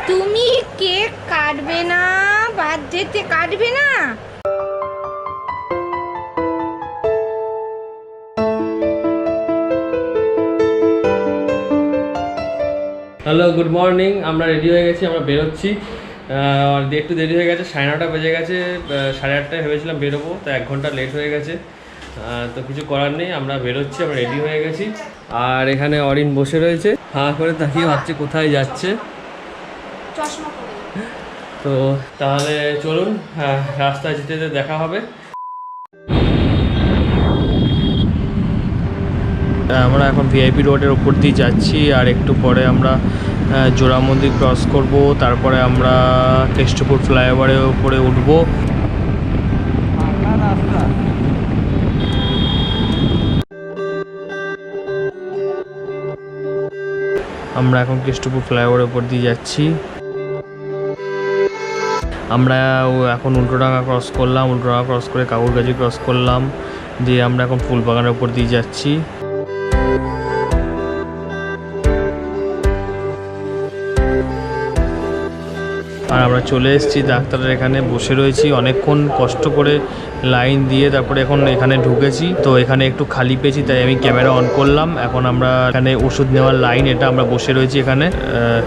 তুমি কেক কাটবে না, বার্থডেতে কাটবে না? Hello, good morning. আমরা রেডি হয়ে গেছি, আমরা বেরোচ্ছি। একটু দেরি হয়ে গেছে, 9:30 বেজে গেছে। 8:30 ভেবেছিলাম বেরোবো, তো 1 ঘন্টা লেট হয়ে গেছে। তো কিছু করার নেই, আমরা বেরোচ্ছি, আমরা রেডি হয়ে গেছি। আর এখানে অরিন বসে রয়েছে, হাঁ করে তাকিয়ে ভাবছে কোথায় যাচ্ছে। তো তাহলে চলুন, রাস্তায় যেতে যেতে দেখা হবে। আমরা এখন ভিআইপি রোডের ওপর দিয়ে যাচ্ছি, আর একটু পরে আমরা জোড়া মন্দির ক্রস করব, তারপরে আমরা কেষ্টপুর ফ্লাইওভারের উপরে উঠব। আমরা এখন কেষ্টপুর ফ্লাইওভারের উপর দিয়ে যাচ্ছি। আমরা এখন উল্টোডাঙ্গা ক্রস করলাম, উল্টোডাঙ্গা ক্রস করে কাকুরগাছি ক্রস করলাম, দিয়ে আমরা এখন ফুলবাগানের উপর দিয়ে যাচ্ছি। আর আমরা চলে এসেছি ডাক্তারের এখানে, বসে রয়েছি অনেকক্ষণ কষ্ট করে লাইন দিয়ে, তারপরে এখন এখানে ঢুকেছি। তো এখানে একটু খালি পেয়েছি, তাই আমি ক্যামেরা অন করলাম। এখন আমরা এখানে ওষুধ নেওয়ার লাইন, এটা আমরা বসে রয়েছি এখানে,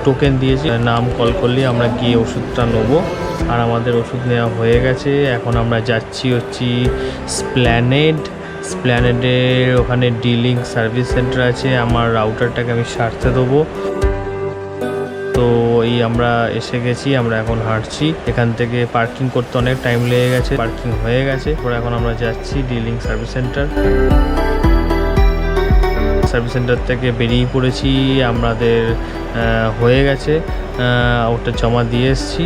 টোকেন দিয়েছি, নাম কল করলে আমরা গিয়ে ওষুধটা নেবো। আর আমাদের ওষুধ নেওয়া হয়ে গেছে। এখন আমরা যাচ্ছি স্প্ল্যানেডের ওখানে ডিলিং সার্ভিস সেন্টার আছে, আমার রাউটারটাকে আমি সারতে দেবো। তো এই আমরা এসে গেছি, আমরা এখন হাঁটছি। এখান থেকে পার্কিং করতে অনেক টাইম লেগে গেছে, পার্কিং হয়ে গেছে। পরে এখন আমরা যাচ্ছি ডিলিং সার্ভিস সেন্টার থেকে বেরিয়ে পড়েছি, আমাদের হয়ে গেছে, ওটা জমা দিয়ে এসেছি।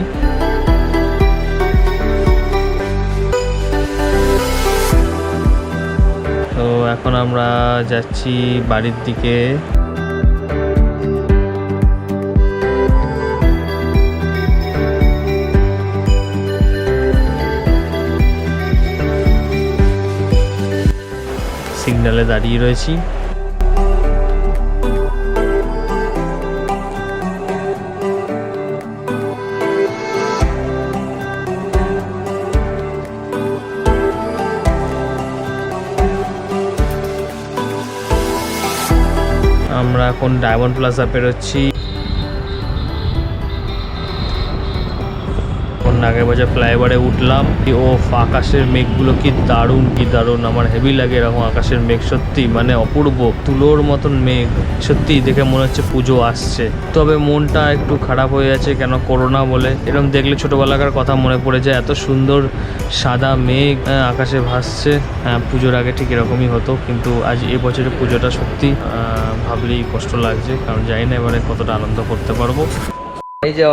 তো এখন আমরা যাচ্ছি বাড়ির দিকে। সিগন্যালে দাঁড়িয়ে রয়েছি। আমরা এখন ডায়মন্ড প্লাজা পেরোচ্ছি। নাগেরবাজার ফ্লাইওভারে উঠলাম। ও আকাশের মেঘগুলো কি দারুণ, আমার হেভি লাগে এরকম আকাশের মেঘ, সত্যি মানে অপূর্ব, তুলোর মতন মেঘ, সত্যি দেখে মনে হচ্ছে পুজো আসছে। তবে মনটা একটু খারাপ হয়ে আছে, কেন করোনা বলে। এরকম দেখলে ছোটোবেলাকার কথা মনে পড়ে যায়, এত সুন্দর সাদা মেঘ আকাশে ভাসছে। পুজোর আগে ঠিক এরকমই হতো, কিন্তু আজ এবছরের পুজোটা সত্যি ভাবলেই কষ্ট লাগছে, কারণ জানি না এবারে কতটা আনন্দ করতে পারবো। এই যে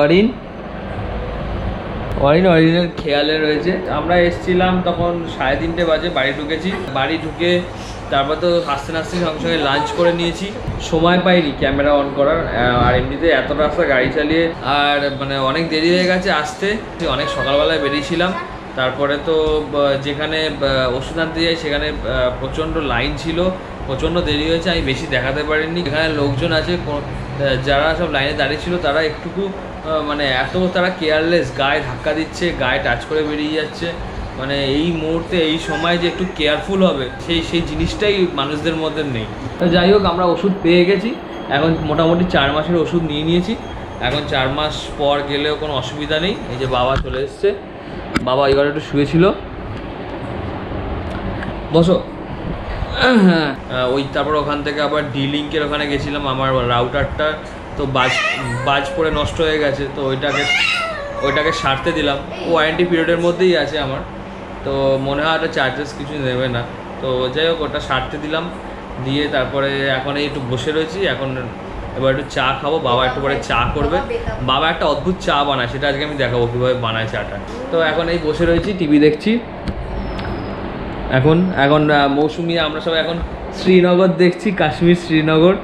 অরিনের খেয়ালে রয়েছে। আমরা এসেছিলাম তখন 3:30 বাজে, বাড়ি ঢুকেছি। বাড়ি ঢুকে তারপর তো হাসতে সঙ্গে সঙ্গে লাঞ্চ করে নিয়েছি। সময় পাইনি ক্যামেরা অন করার, আর এমনিতে এত রাস্তা গাড়ি চালিয়ে আর মানে অনেক দেরি হয়ে গেছে আসতে। অনেক সকালবেলায় বেরিয়েছিলাম, তারপরে তো যেখানে ওষুধ আনতে যাই সেখানে প্রচণ্ড লাইন ছিল, প্রচণ্ড দেরি হয়েছে, আমি বেশি দেখাতে পারিনি। এখানে লোকজন আছে যারা সব লাইনে দাঁড়িয়ে ছিল, তারা একটুকু মানে তারা কেয়ারলেস, গায়ে ধাক্কা দিচ্ছে, গায়ে টাচ করে বেরিয়ে যাচ্ছে। মানে এই মুহূর্তে এই সময় যে একটু কেয়ারফুল হবে সেই জিনিসটাই মানুষদের মধ্যে নেই। তো যাই হোক, আমরা ওষুধ পেয়ে গেছি, এখন মোটামুটি 4 মাসের ওষুধ নিয়ে নিয়েছি। এখন 4 মাস পর গেলেও কোনো অসুবিধা নেই। এই যে বাবা চলে এসছে, বাবা এবার একটু শুয়েছিল, বসো। হ্যাঁ, তারপর ওখান থেকে আবার ডিলিংকের ওখানে গেছিলাম, আমার রাউটারটা তো বাজ পড়ে নষ্ট হয়ে গেছে, তো ওইটাকে সারতে দিলাম। ওয়ারেন্টি পিরিয়ডের মধ্যেই আছে আমার, তো মনে হয় একটা চার্জেস কিছু নেবে না। তো যাই হোক, ওটা সারতে দিলাম, দিয়ে তারপরে এখন একটু বসে রয়েছি। এখন এবার একটু চা খাবো, বাবা একটু পরে চা করবে। বাবা একটা অদ্ভুত চা বানায়, সেটা আজকে আমি দেখাবো কীভাবে বানায় চাটা। তো এখন এই বসে রয়েছি, টিভি দেখছি। এখন মৌসুমি, আমরা সবাই এখন শ্রীনগর দেখছি, শ্রীনগর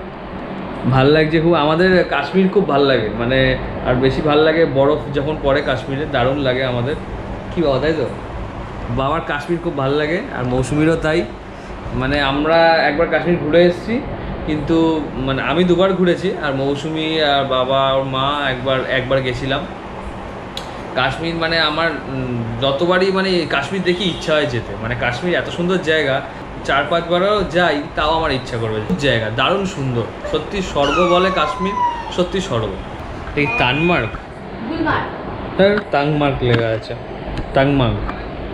ভাল লাগছে খুব। আমাদের কাশ্মীর খুব ভাল লাগে, মানে আর বেশি ভাল লাগে বরফ যখন পড়ে কাশ্মীরে, দারুণ লাগে আমাদের। কি বাবা, তাই তো? বাবার কাশ্মীর খুব ভালো লাগে আর মৌসুমিরও তাই। মানে আমরা একবার কাশ্মীর ঘুরে এসেছি, কিন্তু মানে আমি দুবার ঘুরেছি আর মৌসুমি আর বাবা আর মা একবার গেছিলাম কাশ্মীর। মানে আমার যতবারই মানে কাশ্মীর দেখি ইচ্ছা হয় যেতে, মানে কাশ্মীর এত সুন্দর জায়গা, 4-5 বারও যাই তাও আমার ইচ্ছা করবে। জায়গা দারুণ সুন্দর সত্যি, স্বর্গ বলে কাশ্মীর, সত্যি স্বর্গ। এই তানমার্ক, টাংমার্ক লেখা আছে, টাংমার্ক।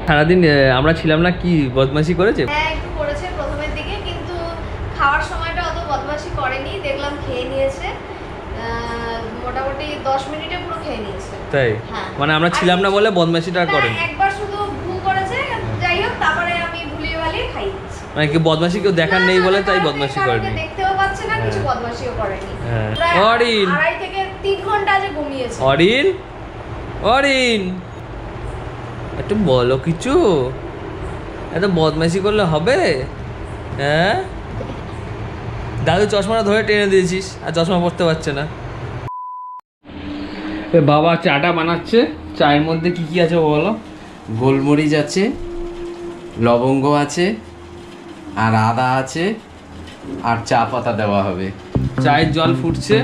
সারাদিন আমরা ছিলাম না, কি বদমাশি করেছে? হ্যাঁ একটু করেছে প্রথমের দিকে, কিন্তু খাওয়ার সময়টা অত বদমাশি করেনি, দেখলাম খেয়ে নিয়েছে মোটামুটি 10 মিনিটে পুরো খেয়ে নিয়েছে। তাই? হ্যাঁ। মানে আমরা ছিলাম না বলে বদমাশিটা করেন। একবার শুধু ভু করেছে, যাই হোক তারপরে আমি ভুলিয়ে ভালিয়ে খাই দিয়েছি। মানে কি বদমাশি কেউ দেখার নেই বলে তাই বদমাশি করেনি। দেখতেও পাচ্ছে না, কিছু বদমাশিও করেনি। হ্যাঁ। প্রায় অরিন 2.5 থেকে 3 ঘন্টা যে ঘুমিয়েছে। অরিন অরিন একটু বলো কিছু, এত বদমাশি করলে হবে? হ্যাঁ, দাদু চশমাটা ধরে টেনে দিয়েছিস আর চশমা পড়তে পারছে না। বাবা চাটা বানাচ্ছে, চায়ের মধ্যে কি কি আছে বলো? গোলমরিচ আছে, লবঙ্গ আছে, আর আদা আছে, আর চা পাতা দেওয়া হবে। চায়ের জল ফুটছে।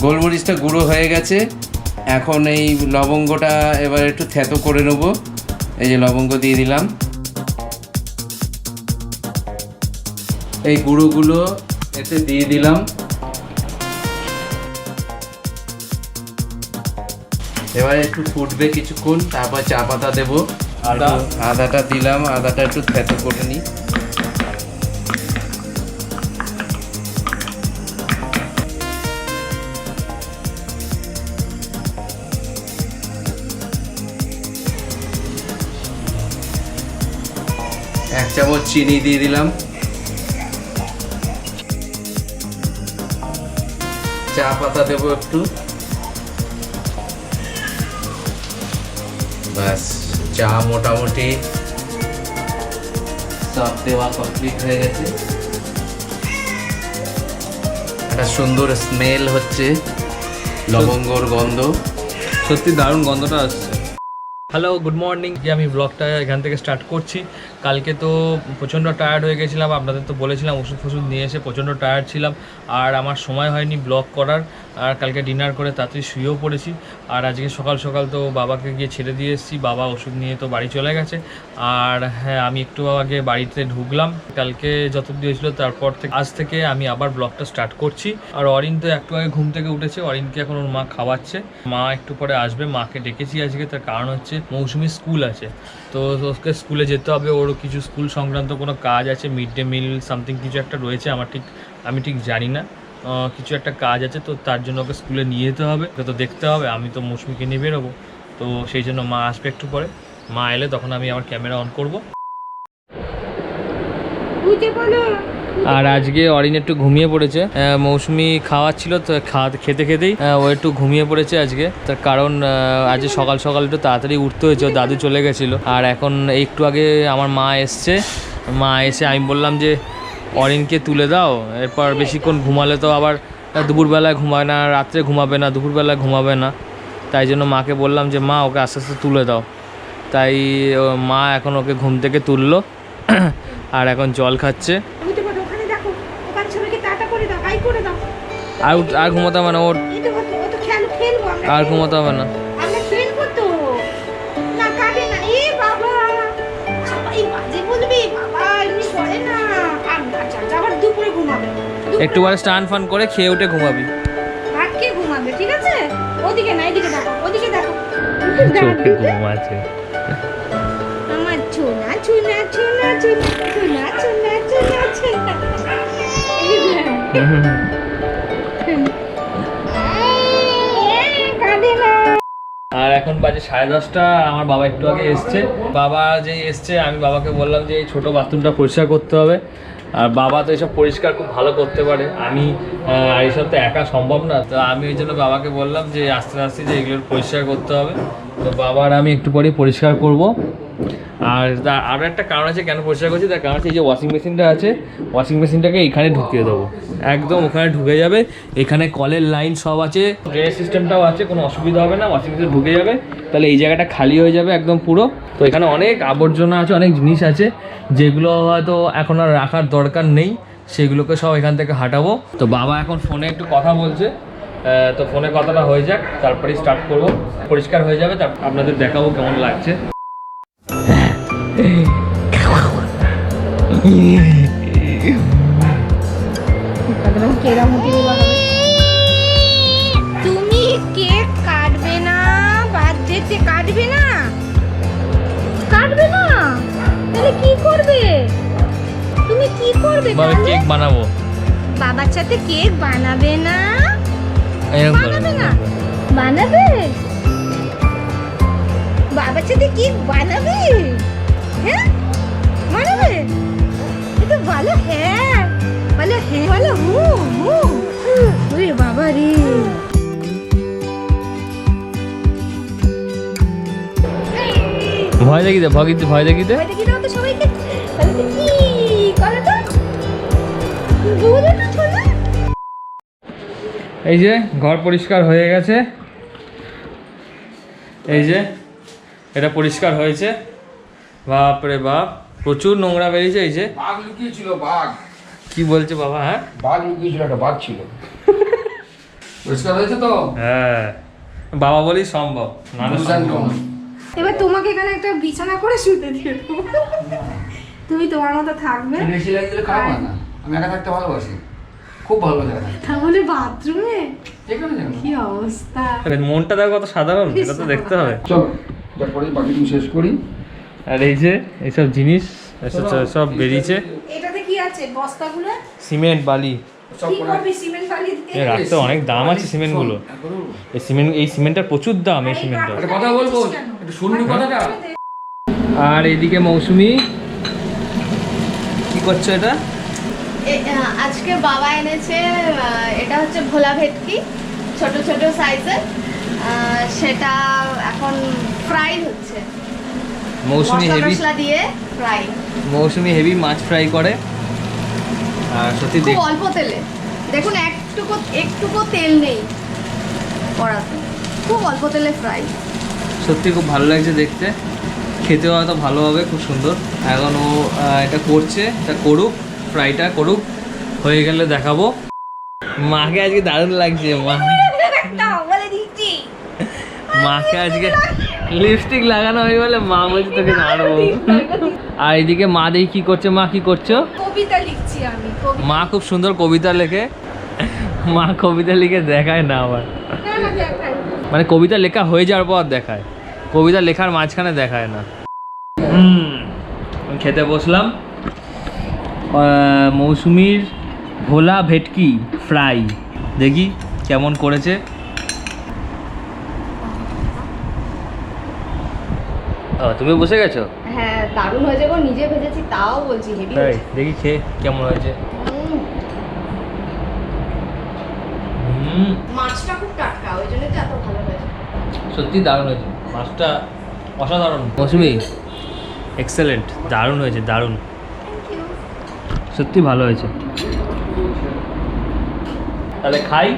গোলমরিচটা গুঁড়ো হয়ে গেছে, এখন এই লবঙ্গটা এবার একটু থেতো করে নেব। এই যে লবঙ্গ দিয়ে দিলাম, এই গুঁড়োগুলো এতে দিয়ে দিলাম। এবার একটু ফুটবে কিছুক্ষণ, তারপর চা পাতা দেবো। আদাটা দিলাম, আদাটা একটু থেতো করে নিই। এক চামচ চিনি দিয়ে দিলাম, চা পাতা দেবো একটু। ব্যাস, চা মোটামুটি সব দেওয়া কমপ্লিট হয়ে গেছে। একটা সুন্দর স্মেল হচ্ছে, লবঙ্গর গন্ধ, সত্যি দারুণ গন্ধটা আসছে। Hello, good morning. আমি ব্লগটা এখান থেকে স্টার্ট করছি। কালকে তো প্রচণ্ড টায়ার্ড হয়ে গেছিলাম, আপনাদের তো বলেছিলাম ওষুধ ফষুধ নিয়ে এসে প্রচণ্ড টায়ার্ড ছিলাম, আর আমার সময় হয়নি ব্লগ করার। আর কালকে ডিনার করে তাড়াতাড়ি শুয়েও পড়েছি। আর আজকে সকাল সকাল তো বাবাকে গিয়ে ছেড়ে দিয়ে এসেছি, বাবা ওষুধ নিয়ে তো বাড়ি চলে গেছে। আর হ্যাঁ, আমি একটু আগে বাড়িতে ঢুকলাম। কালকে যতদূর হয়েছিল তারপর থেকে আজ থেকে আমি আবার ব্লগটা স্টার্ট করছি। আর অরিন তো একটু আগে ঘুম থেকে উঠেছে, অরিনকে এখন ওর মা খাওয়াচ্ছে। মা একটু পরে আসবে, মাকে ডেকেছি আজকে, তার কারণ হচ্ছে মৌসুমি স্কুল আছে, তো ওকে স্কুলে যেতে হবে। ওর কিছু স্কুল সংক্রান্ত কোনো কাজ আছে, মিড ডে মিল সামথিং কিছু একটা রয়েছে, আমি ঠিক জানি না, কিছু একটা কাজ আছে, তো তার জন্য ওকে স্কুলে নিয়ে যেতে হবে। ওকে তো দেখতে হবে, আমি তো মৌসুমিকে নিয়ে বেরোবো, তো সেই জন্য মা আসবে একটু পরে। মা এলে তখন আমি আমার ক্যামেরা অন করব। আর আজকে অরিন একটু ঘুমিয়ে পড়েছে, মৌসুমি খাওয়াচ্ছিল তো খেতে খেতেই ও একটু ঘুমিয়ে পড়েছে আজকে। তার কারণ আজকে সকাল সকাল একটু তাড়াতাড়ি উঠতে হয়েছে, দাদু চলে গেছিলো। আর এখন একটু আগে আমার মা এসছে, মা এসে আমি বললাম যে অরিনকে তুলে দাও, এরপর বেশিক্ষণ ঘুমালে তো আবার দুপুরবেলায় ঘুমায় না, রাত্রে ঘুমাবে না, দুপুরবেলায় ঘুমাবে না। তাই জন্য মাকে বললাম যে মা ওকে আস্তে আস্তে তুলে দাও। তাই মা এখন ওকে ঘুম থেকে তুললো আর এখন জল খাচ্ছে। আর ঘুমোতে হবে না ওর, আর ঘুমোতে হবে না। একটু পরে স্নান ফান করে খেয়ে উঠে ঘুমাবি, ঠিক আছে? ওদিকে না, এদিকে দেখো, ওদিকে দেখো, চোখে ঘুম আছে। আমার চুনা চুনা চুনা চুনা চুনা চুনা চুনা চুনা। আর এখন বাজে 10:30। আমার বাবা একটু আগে এসছে। বাবা যে এসছে আমি বাবাকে বললাম যে এই ছোটো বাথরুমটা পরিষ্কার করতে হবে। আর বাবা তো এসব পরিষ্কার খুব ভালো করতে পারে, আমি আর এইসব তো একা সম্ভব না। তো আমি ওই জন্য বাবাকে বললাম যে আস্তে আস্তে যে এগুলোর পরিষ্কার করতে হবে। তো বাবার আমি একটু পরেই পরিষ্কার করব। আর আরও একটা কারণ আছে কেন পরিষ্কার করছি, তার কারণ হচ্ছে এই যে ওয়াশিং মেশিনটা আছে, ওয়াশিং মেশিনটাকে এখানে ঢুকিয়ে দেবো, একদম ওখানে ঢুকে যাবে। এখানে কলের লাইন সব আছে, ড্রেনেজ সিস্টেমটাও আছে, কোনো অসুবিধা হবে না, ওয়াশিং মেশিন ঢুকে যাবে। তাহলে এই জায়গাটা খালি হয়ে যাবে একদম পুরো। তো এখানে অনেক আবর্জনা আছে, অনেক জিনিস আছে যেগুলো হয়তো এখন আর রাখার দরকার নেই, সেগুলোকে সব এখান থেকে হাঁটাবো। তো বাবা এখন ফোনে একটু কথা বলছে, তো ফোনে কথাটা হয়ে যাক, তারপরে স্টার্ট করব, পরিষ্কার হয়ে যাবে, তারপর আপনাদের দেখাবো কেমন লাগছে। তুমি কেক কাটবে না, বার্থডেতে কাটবে না, কাটবে না, তাহলে কি করবে? তুমি কি করবে? বাবা কেক বানাবো, বাবার সাথে কেক বানাবে না? এরকম বানাবে না? বানাবে? বাবার সাথে কেক বানাবে? হ্যাঁ বানাবে? এটা ভালো, হ্যাঁ ভালো, হ্যাঁ ভালো, হু হু। ওরে বাবা রে, ভয় দেখি দে, ভয় দেখি দে। ভয় দেখি দাও তো সবাইকে। তাহলে তো কি করো তো? বলো না ছোলা। এই যে ঘর পরিষ্কার হয়ে গেছে, এই যে এটা পরিষ্কার হয়েছে, বাপ রে বাপ প্রচুর নোংরা বেরিয়েছে। এই যে বাঘ লুকিয়েছিল, বাঘ। কি বলছে বাবা? হ্যাঁ বাঘ লুকিয়েছিল, একটা বাঘ ছিল। পরিষ্কার হয়েছে তো? হ্যাঁ বাবা বলি সম্ভব, নাহলে সম্ভব না। এবার তোমাকে এখানে একটা বিছানা করে শুতে দিয়ে দেবো, তুমি তোমার মতো থাকবে। বেশি লাগিয়ে দিলে খারাপ হয় না, আমি একা থাকতে ভালোবাসি, খুব ভালোবাসি একা থাকতে। তাহলে বাথরুমে যেখানে যেখানে কি অবস্থা। মনটা দেখো কত সাধারণ, এটা তো দেখতে হবে। চলো তারপরে বাকি তুমি শেষ করি। আর এই যে এইসব জিনিস সব বেরিয়েছে, এটাতে কি আছে বস্তাগুলো? সিমেন্ট বালি, সব কি করে করবি সিমেন্ট বালি দিয়ে? রাখতে অনেক দাম আছে সিমেন্টগুলো। এই সিমেন্টের প্রচুর দাম, এই সিমেন্টের। একটা কথা বলবো, একটু শুনবি কথাটা? আর এইদিকে মৌসুমি কি করছো? এটা আজকে বাবা এনেছে, এটা হচ্ছে ভোলা ভেটকি, ছোট ছোট সাইজের, সেটা এখন ফ্রাই হচ্ছে, মৌসুমি মশলা হেভি, টশলা দিয়ে ফ্রাই, মৌসুমি হেভি মাছ ফ্রাই করে। আর সত্যি খুব দেখ, অল্প তেলে, দেখুন একটুকু তেল নেই কড়াতে, খুব অল্প তেলে ফ্রাই। সত্যি খুব ভালো লাগছে দেখতে, খেতেও হয়তো ভালো হবে, খুব সুন্দর। এখন ও এটা করছে, এটা করুক, ফ্রাইটা করুক, হয়ে গেলে দেখাবো। মাকে আজকে দারুণ লাগছে, বলে দিচ্ছি মাকে আজকে লিপস্টিক লাগানো হয়ে গেলে মা বলছে তোকে নাড়বো। আর এইদিকে মা দেখি কি করছে, মা কি করছো? কবিতা লিখছি আমি, মা খুব সুন্দর কবিতা লেখে, মা কবিতা লিখে দেখায় না আবার, মানে কবিতা লেখা হয়ে যাওয়ার পর দেখায়, কবিতা লেখার মাঝখানে দেখায় না। আমি খেতে বসলাম, মৌসুমির ভোলা ভেটকি ফ্রাই, দেখি কেমন করেছে। তুমি বসে গেছো? হ্যাঁ দারুণ হয়েছে গো, নিজে ভেজেছি তাও বলছি হেভি। দেখি খেয়ে কেমন হয়েছে। মাছটা খুব টাটকা, ওই জন্য তো এত ভালো হয়েছে। সত্যি দারুণ হয়েছে, মাছটা অসাধারণ। মৌসুমি এক্সেলেন্ট, দারুণ হয়েছে, দারুণ, সত্যি ভালো হয়েছে। তাহলে খাই।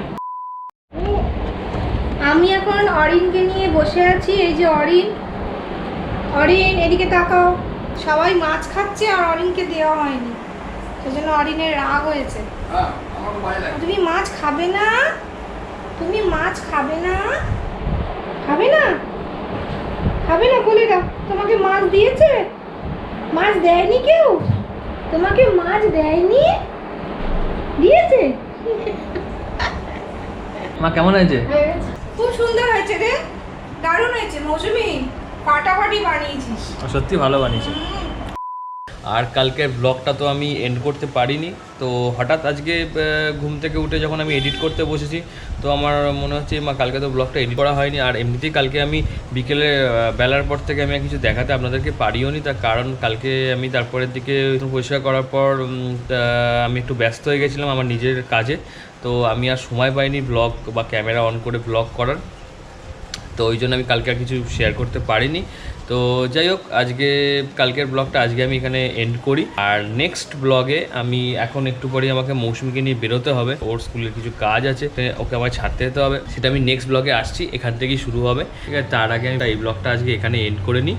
আমি এখন অরিনকে নিয়ে বসে আছি, এই যে অরিন, অরিন এদিকে তাকাও। সবাই মাছ খাচ্ছে আর অরিনকে দেওয়া হয়নি, সেজন্য অরিনের রাগ হয়েছে। হ্যাঁ, আমার খুব ভালো লাগে। তুমি মাছ খাবে না, তুমি মাছ খাবে না, খাবে না, খাবে না বলে দাও। তোমাকে মাছ দিয়েছে? মাছ দেয়নি কেউ তোমাকে? মাছ দেয়নি, দিয়েছে? মা কেমন হয়েছে? খুব সুন্দর হয়েছে রে, দারুণ হয়েছে মৌসুমি, ফাটাফাটি বানিয়েছিস। সত্যি ভালো বানিয়েছে। আর কালকের ব্লগটা তো আমি এন্ড করতে পারিনি, তো হঠাৎ আজকে ঘুম থেকে উঠে যখন আমি এডিট করতে বসেছি, তো আমার মনে হচ্ছে মা কালকে তো ব্লগটা এডিট করা হয়নি। আর এমনিতেই কালকে আমি বিকেলে বেলার পর থেকে আমি আর কিছু দেখাতে আপনাদেরকে পারিও নি, তার কারণ কালকে আমি তারপরের দিকে পরিষ্কার করার পর আমি একটু ব্যস্ত হয়ে গেছিলাম আমার নিজের কাজে, তো আমি আর সময় পাইনি ব্লগ বা ক্যামেরা অন করে ব্লগ করার। তো ওই জন্য আমি কালকে আর কিছু শেয়ার করতে পারিনি। তো যাই হোক, কালকের ব্লগটা আজকে আমি এখানে এন্ড করি। আর নেক্সট ব্লগে আমি এখন একটু পরেই আমাকে মৌসুমীকে নিয়ে বেরোতে হবে, ওর স্কুলের কিছু কাজ আছে, ওকে আবার ছাড়তে যেতে হবে, সেটা আমি নেক্সট ব্লগে আসছি, এখান থেকেই শুরু হবে, ঠিক আছে। তার আগে আমি এই ব্লগটা আজকে এখানে এন্ড করে নিই।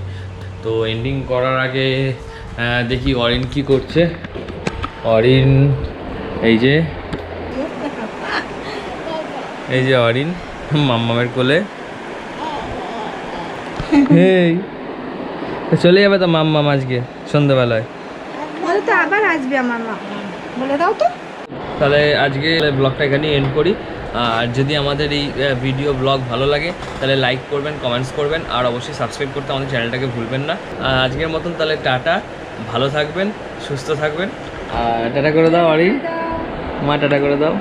তো এন্ডিং করার আগে দেখি অরিন কি করছে। অরিন এই যে অরিন মাম্মামের কোলে, এই চলে যাবে তো মাম্মাম আজকে সন্ধ্যাবেলায়। বলে তো আবার আসবে আমার মা, বলে দাও তো। তাহলে আজকে ব্লগটা এখানে এন্ড করি। আর যদি আমাদের এই ভিডিও ব্লগ ভালো লাগে তাহলে লাইক করবেন, কমেন্টস করবেন, আর অবশ্যই সাবস্ক্রাইব করতে আমাদের চ্যানেলটাকে ভুলবেন না। আজকের মতন তাহলে টাটা, ভালো থাকবেন, সুস্থ থাকবেন, আর টাটা করে দাও অরিন, মা টাটা করে দাও।